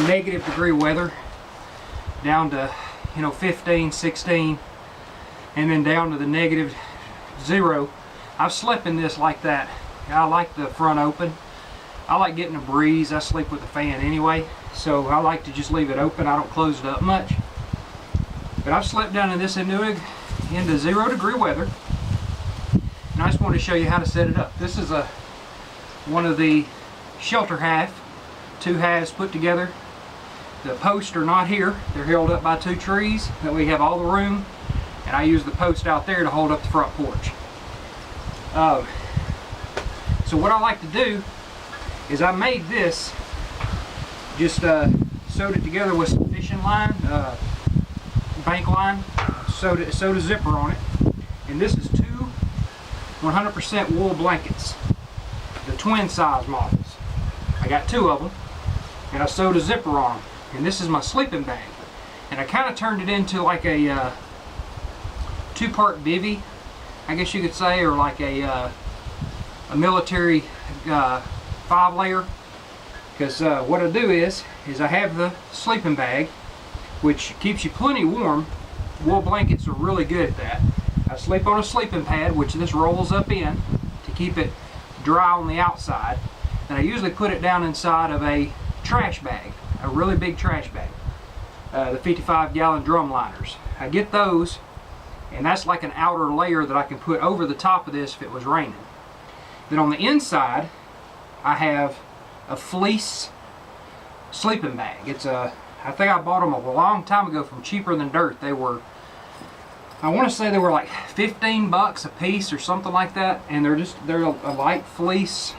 negative degree weather down to 15, 16, and then down to the negative 0. I've slept in this like that. I like the front open. I like getting a breeze. I sleep with the fan anyway, so I like to just leave it open. I don't close it up much. But I've slept down in this into 0 degree weather, and I just wanted to show you how to set it up. This is one of the shelter half, 2 halves put together. The posts are not here. They're held up by 2 trees. That we have all the room, and I use the post out there to hold up the front porch. So what I like to do is I made this, just sewed it together with some fishing line, bank line, sewed a zipper on it, and this is 2 100% wool blankets, the twin size models. I got 2 of them, and I sewed a zipper on them, and this is my sleeping bag, and I kind of turned it into like a 2-part bivvy, I guess you could say, or like a military 5-layer, because what I do is I have the sleeping bag, which keeps you plenty warm. Wool blankets are really good at that. I sleep on a sleeping pad, which this rolls up in to keep it dry on the outside, and I usually put it down inside of a trash bag, a really big trash bag, the 55-gallon drum liners. I get those, and that's like an outer layer that I can put over the top of this if it was raining. Then on the inside, I have a fleece sleeping bag. I think I bought them a long time ago from Cheaper Than Dirt. They were, I want to say they were like 15 bucks a piece or something like that, and they're a light fleece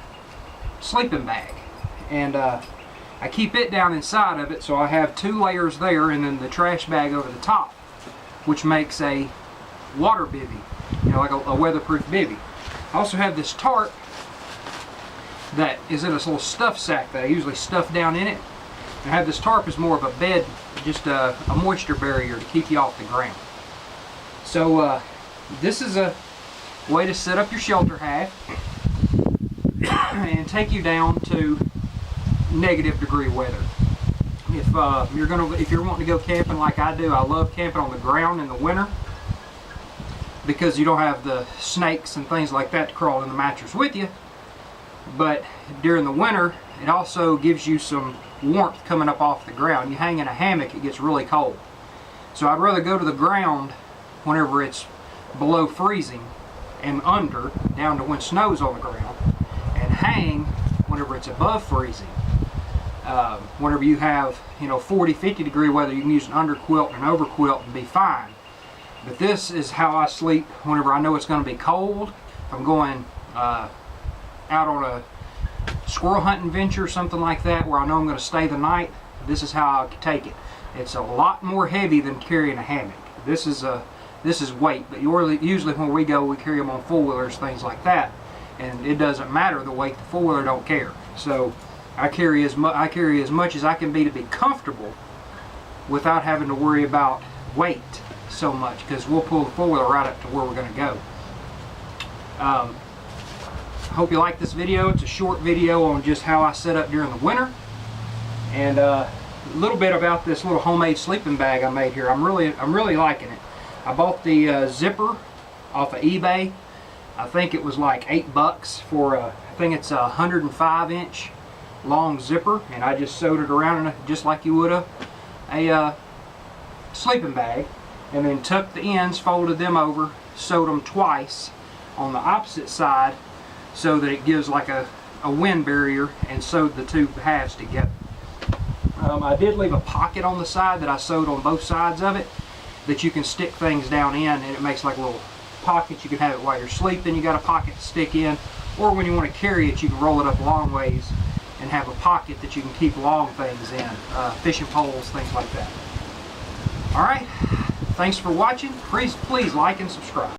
sleeping bag, and I keep it down inside of it, so I have 2 layers there, and then the trash bag over the top, which makes a water bivvy, like a weatherproof bivvy. I also have this tarp that is in this little stuff sack that I usually stuff down in it. And I have this tarp as more of a bed, just a moisture barrier to keep you off the ground. So this is a way to set up your shelter half and take you down to negative degree weather. If you're wanting to go camping like I do, I love camping on the ground in the winter, because you don't have the snakes and things like that to crawl in the mattress with you. But during the winter, it also gives you some warmth coming up off the ground. You hang in a hammock, it gets really cold. So I'd rather go to the ground whenever it's below freezing and under, down to when snow's on the ground, and hang whenever it's above freezing. Whenever you have 40, 50 degree weather, you can use an underquilt and an overquilt and be fine. But this is how I sleep whenever I know it's going to be cold. If I'm going out on a squirrel hunting venture or something like that, where I know I'm going to stay the night, this is how I take it. It's a lot more heavy than carrying a hammock. This is weight, but usually when we go, we carry them on 4-wheelers, things like that, and it doesn't matter the weight. The 4-wheeler don't care. So I carry as much as I can be to be comfortable without having to worry about weight so much, because we'll pull the 4-wheeler right up to where we're going to go. Hope you like this video. It's a short video on just how I set up during the winter, and a little bit about this little homemade sleeping bag I made here. I'm really liking it. I bought the zipper off of eBay. I think it was like $8 for I think it's a 105-inch long zipper, and I just sewed it around in it just like you would a sleeping bag, and then tucked the ends, folded them over, sewed them twice on the opposite side so that it gives like a wind barrier, and sewed the 2 halves together. I did leave a pocket on the side that I sewed on both sides of it that you can stick things down in, and it makes like little pockets. You can have it while you're sleeping, you got a pocket to stick in, or when you want to carry it, you can roll it up long ways and have a pocket that you can keep long things in, fishing poles, things like that. Alright, thanks for watching. Please like and subscribe.